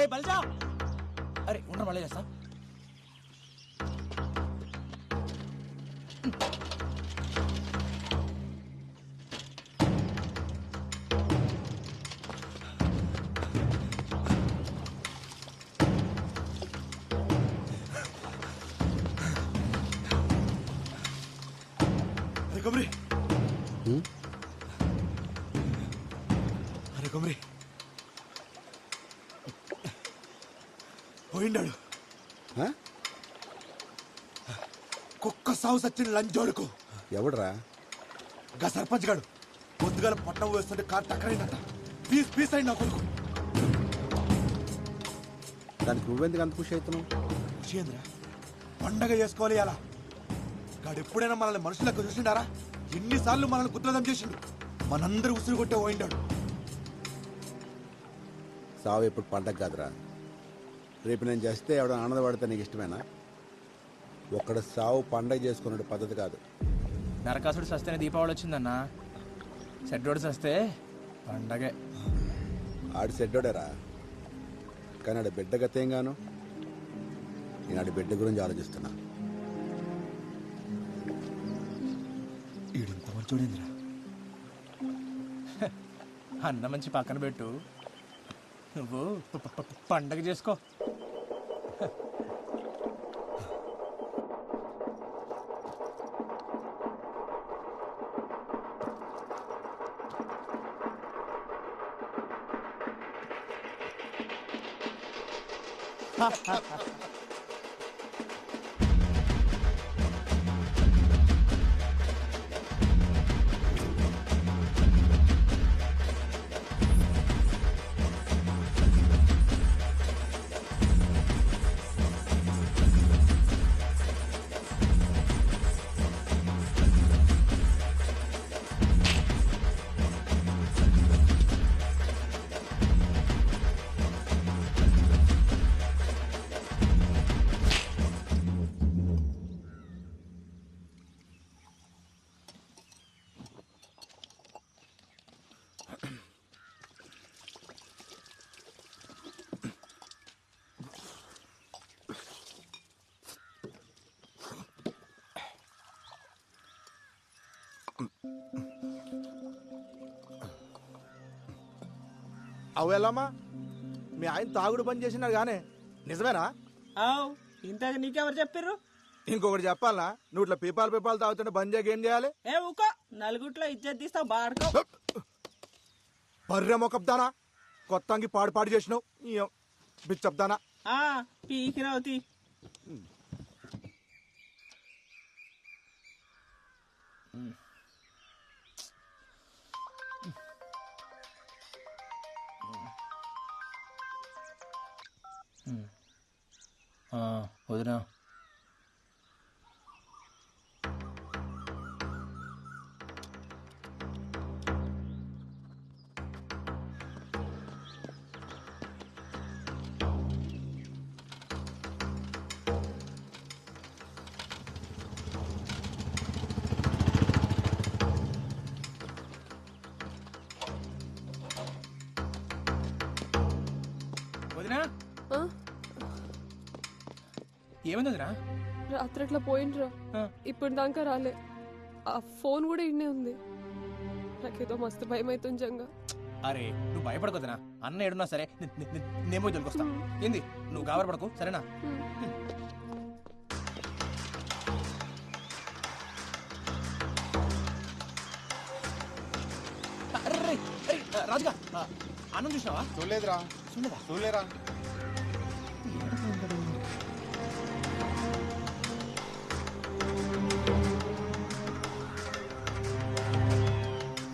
రే బల్జా అరే ఉండరు మళ్ళీ చేస్తా కొమరి అరే కొమరి పోయిండాడు కుక్క సాగు సచ్చిన లంచోడుకు ఎవడరా గా సర్పంచ్ గాడు పొద్దుగాల పట్నం వేస్తుంటే కారు టక్కరైందట పీస్ పీస్ అయింది నా కొడుకు దానికి నువ్వెందుకు అంత ఖుషి అవుతున్నావు ఖుషి పండగ చేసుకోవాలి అలా గాడు ఎప్పుడైనా మనల్ని మనుషులకు చూసిండారా ఎన్నిసార్లు మనల్ని గుద్రదం చేసిండు మనందరూ ఉసురు కొట్టే పోయిండాడు సావు ఎప్పుడు పండగ కాదురా రేపు నేను చేస్తే ఎవడ ఆనందపడితే నీకు ఇష్టమేనా ఒక్కడ సావు పండగ చేసుకునే పద్ధతి కాదు నరకాసుడు సస్తేనే దీపావళి వచ్చిందన్నా సెడ్డోడు సస్తే పండగే ఆడి సెడ్డోడేరా కానీ ఆడి బిడ్డ గతేంగాను నేను ఆడి బిడ్డ గురించి ఆలోచిస్తున్నా ఈడింత మంచోడేంద్రా అన్న మంచి పక్కన పెట్టు నువ్వు పండగ చేసుకో అవెల్లమ్మా మీ ఆయన తాగుడు పని చేసినాడు గానే నిజమేనా ఇంతకు నీకెవరు చెప్పారు ఇంకొకటి చెప్పాలా నువ్వు ఇట్లా పీపాలు తాగుతుంటే బంద్ చేయక ఏం చేయాలి ఏ ఊకో నలుగుట్లో ఇజ్జత్ తీస్తావు బాడుకో బర్రె మొక్కబ్దానా కొత్తంగి పాడు చేసినావు బిచ్చబ్దానా పీకిరావుతి వదినా వదినా ఏమైంది వదినా రాత్రి అట్లా పోయిండ్రా ఇప్పుడు దాకా రాలే ఆ ఫోన్ కూడా ఇన్నే ఉంది నాకేదో మస్తు భయం అవుతుంది జంగా అరే నువ్వు భయపడకొద్దునా అన్న ఏడున్నా సరే నేమో దొరికొస్తా ఏంది నువ్వు గాబరపడకు సరేనా రాజుగా అన్నం చూసినావా చూడలేదురా చూడలేరా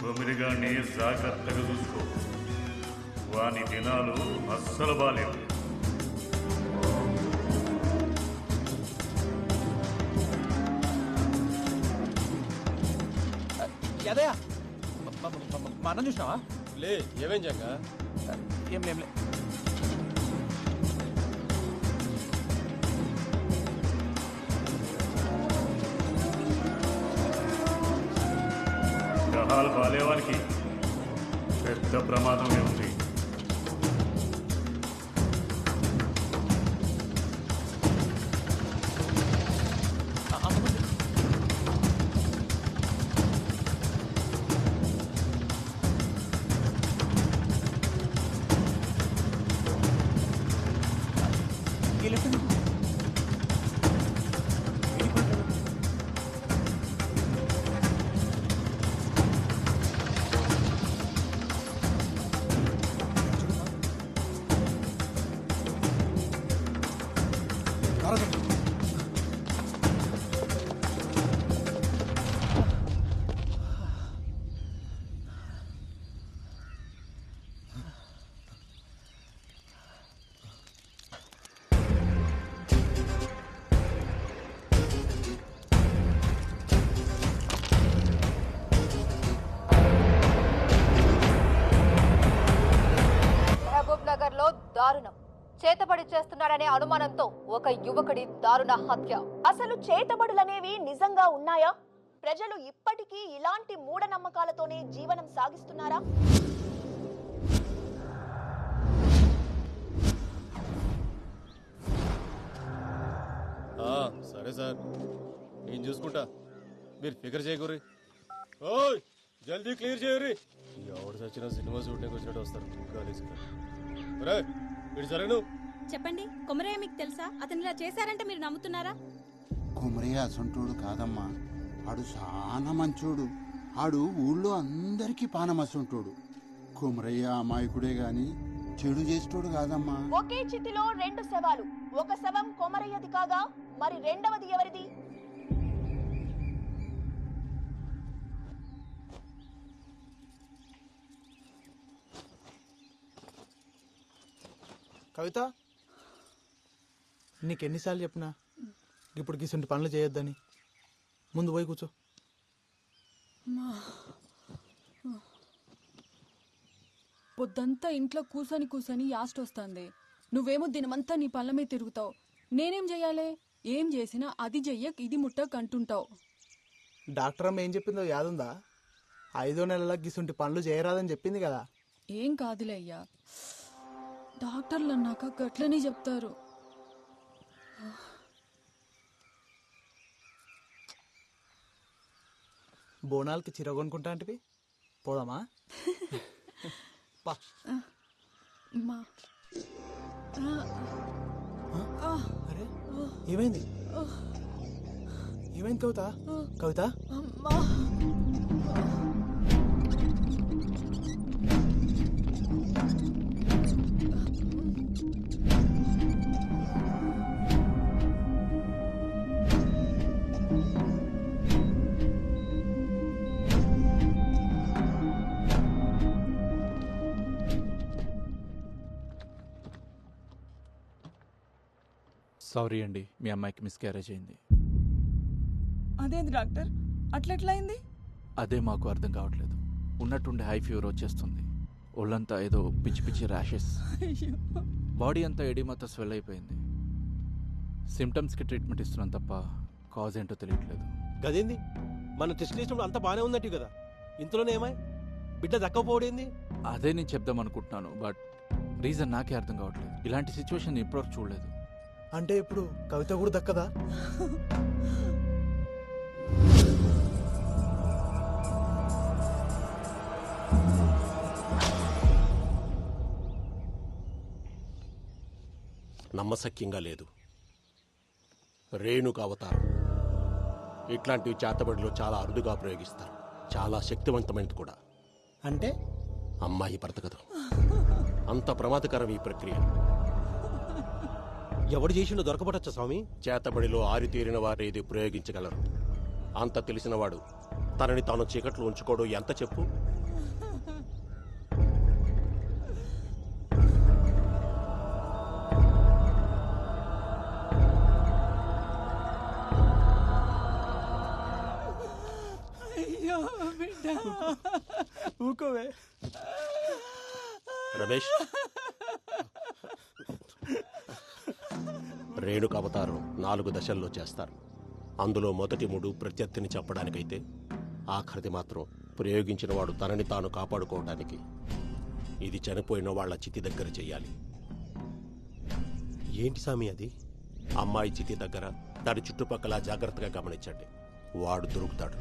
కొమిరిగాన్ని జాగ్రత్తగా చూసుకో వాని దినాలు అస్సలు బాలేవు యాదయ్య మా అన్నం చూసినావా లే ఏమేం జంగా ఏం లేం లే గ్రహాలు బాలేవానికి పెద్ద ప్రమాదమే ఉంది దారుణం. చేతబడి చేస్తున్నాడనే అనుమానంతో ఒక యువకుడి దారుణ హత్య. అసలు చేతబడులనేవి నిజంగా ఉన్నాయా? ప్రజలు ఇప్పటికీ ఇలాంటి మూఢనమ్మకాలతోనే జీవనం సాగిస్తున్నారా? సరే సార్, నేను చూసుకుంటా, మీరు ఫికర్ చేయకూరి. ఓయ్ జల్దీ క్లియర్ చేయరి. ఎవడు చచ్చిన సినిమా షూటింగ్ వచ్చినట్టు వస్తారు కాలేజీకి. ఇటు సరే నువ్వు చెప్పండి, కొమరయ్య మీకు తెలుసా? అతను ఇలా చేశారంటే మీరు నమ్ముతున్నారా? కొమరయ్య అసంటోడు కాదమ్మా, ఆడు చాలా మంచోడు. ఆడు ఊళ్ళో అందరికీ పానమసంటోడు. కొమరయ్య అమాయకుడే గాని చెడు చేసేటోడు కాదమ్మా. ఒకే చితిలో 2 శవాలు. ఒక శవం కొమరయ్యది కాగా మరి రెండవది ఎవరిది? కవిత, నీకెన్నిసార్లు చెప్పినా ఇప్పుడు గిసుంటి పనులు చేయొద్దని. ముందు పోయి కూర్చో. పొద్దంతా ఇంట్లో కూసని యాస్ట్ వస్తుంది. నువ్వేమో దినమంతా నీ పళ్ళ మీద తిరుగుతావు. నేనేం చెయ్యాలి? ఏం చేసినా అది చెయ్యక్ ఇది ముట్టక్ అంటుంటావు. డాక్టర్ అమ్మ ఏం చెప్పిందో యాదుందా? 5వ నెలల గిసుంటి పనులు చేయరాదని చెప్పింది కదా. ఏం కాదులే అయ్యా, డాక్టర్లు అన్నాక గట్లనే చెప్తారు. బోనాలకి చీర కొనుక్కుంటా అంటే పోదామా? పా. అరే ఏమైంది? ఏమైంది కవిత? కవిత సారీ అండి, మీ అమ్మాయికి మిస్క్యారేజ్ అయింది. అదేంది డాక్టర్, అట్లెట్లయింది? అదే మాకు అర్థం కావట్లేదు. ఉన్నట్టుండి హై ఫీవర్ వచ్చేస్తుంది. ఒళ్ళంతా ఏదో పిచ్చి పిచ్చి ర్యాషెస్, బాడీ అంతా ఎడిమాతో స్వెల్ అయిపోయింది. సిమ్టమ్స్కి ట్రీట్మెంట్ ఇస్తున్నాం తప్ప కాజ్ ఏంటో తెలియట్లేదు. గదేంది, మన టెస్ట్ చేసినప్పుడు అంతా బాగానే ఉందట్టు కదా, ఇంతలోనే ఏమై బిడ్డ దక్కపోవడేంది? అదే నేను చెప్దాం అనుకుంటున్నాను, బట్ రీజన్ నాకే అర్థం కావట్లేదు. ఇలాంటి సిచ్యువేషన్ ఇప్పటివరకు చూడలేదు. అంటే ఇప్పుడు కవిత కూడా దక్కదా? నమ్మశక్యంగా లేదు. రేణుక అవతారం ఇట్లాంటివి చేతబడిలో చాలా అరుదుగా ప్రయోగిస్తారు. చాలా శక్తివంతమైనది కూడా. అంటే అమ్మాయి బ్రతకదు. అంత ప్రమాదకరం ఈ ప్రక్రియ. ఎవడు చేసిండో దొరకబడచ్చా స్వామి? చేతబడిలో ఆరితేరిన వారు ఇది ప్రయోగించగలరు. అంత తెలిసినవాడు తనని తాను చీకట్లో ఉంచుకోడు. ఎంత చెప్పు? ఊకోవే రమేష్, రేణుక అవతారం 4 దశల్లో చేస్తారు. అందులో మొదటి 3 ప్రత్యర్థిని చెప్పడానికైతే ఆఖరిది మాత్రం ప్రయోగించిన వాడు తనని తాను కాపాడుకోవడానికి. ఇది చనిపోయిన వాళ్ళ చితి దగ్గర చెయ్యాలి. ఏంటి స్వామి అది? అమ్మాయి చితి దగ్గర దాని చుట్టుపక్కల జాగ్రత్తగా గమనించండి. వాడు దొరుకుతాడు.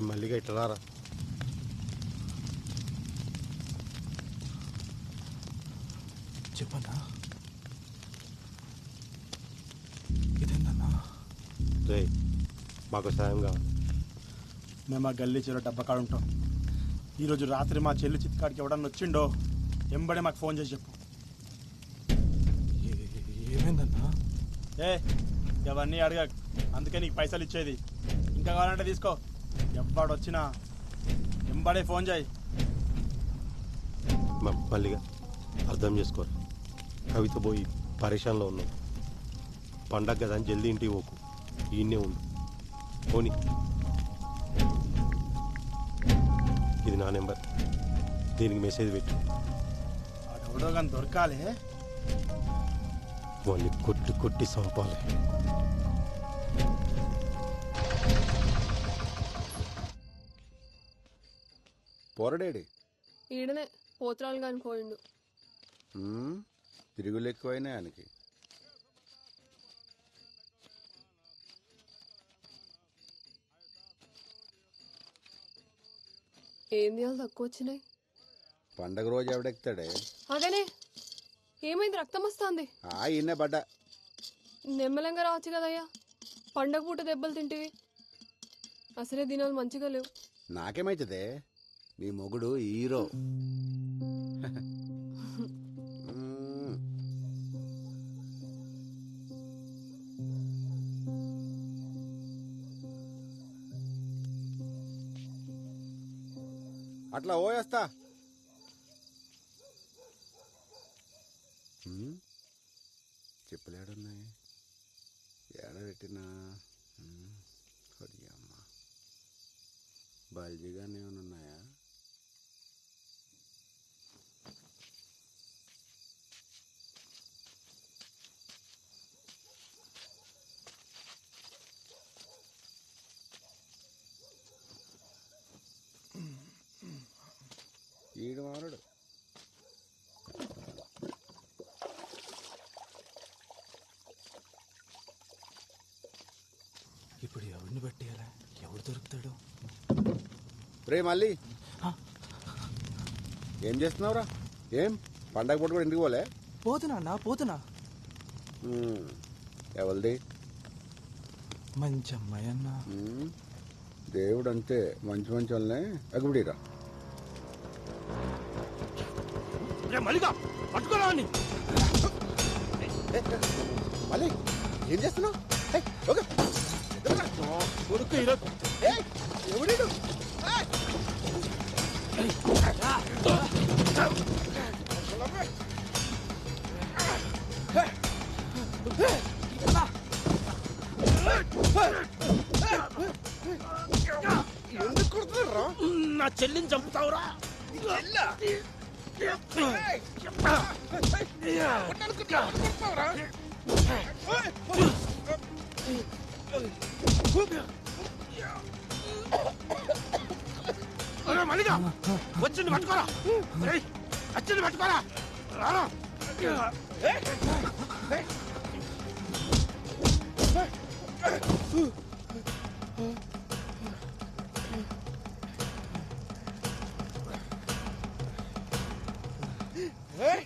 మల్లిగా ఇట్లా రారా. చెప్పనా? రే మాకు సాయం కావాలి. మేము ఆ గల్లీ చెరువు డబ్బకాడు ఉంటాం. ఈరోజు రాత్రి మా చెల్లి చిత్కాడికి ఎవడన్నా వచ్చిండో ఎంబడే మాకు ఫోన్ చేసి చెప్పు. ఏమైందన్నా? ఏ అవన్నీ అడగ, అందుకే నీకు పైసలు ఇచ్చేది. ఇంకా కావాలంటే తీసుకో. ఎవడు వచ్చినా ఎంబడే ఫోన్ చేయి. మళ్ళీగా అర్థం చేసుకోరు. కవిత పోయి పరేషాన్లో ఉన్నాం. పండగ కదా అని జల్దీ ఇంటికి పోకు, ఈయన్నే ఉండు. పోనీ, ఇది నా నెంబర్, దీనికి మెసేజ్ పెట్టు. ఎవడో కానీ దొరకాలి. వాళ్ళని కొట్టి కొట్టి చంపాలి. పోరడేడి ఈడనే పోత్రాలు కానీ పోయిండు. తిరుగులు ఎక్కువైనా ఆయనకి. ఏం తీయాలి తక్కువ వచ్చినాయి. పండగ రోజు ఎవడెక్తాడే? అదేనే ఏమైంది, రక్తం వస్తుంది. ఈయనే పడ్డా. నెమ్మలంగా రావచ్చు కదయ్యా, పండగ పూట దెబ్బలు తింటివి. అసలే దినాలు మంచిగా లేవు. నాకేమైతుందే, నీ మొగుడు హీరో. అట్లా ఓయేస్తా. చెప్పులేడున్నాయి, ఏడ పెట్టినా అమ్మ బల్జీగానే ఉన్నాయా? ఈడు మారడు. ఇప్పుడు ఎవరిని పట్టేయాలా? ఎవరు దొరుకుతాడు? రే మళ్ళీ ఏం చేస్తున్నావురా? ఏం పండగ పూట కూడా ఇంటికి పోలే? పోతున్నా పోతున్నా. ఎవరిది? మంచి అమ్మాయి అన్నా. దేవుడు అంతే, మంచి మంచి వాళ్ళనే అగుబడిరా. మల్లిగా పట్టుకోరా. మళ్ళీ ఏం చేస్తున్నావు? ఎవడు? ఎందుకు కొడుతున్నారా? నా చెల్లిని చంపుతావురా? మల్లిగా వచ్చింది పట్టుకోరా. వచ్చింది పట్టుకోరా. Hey,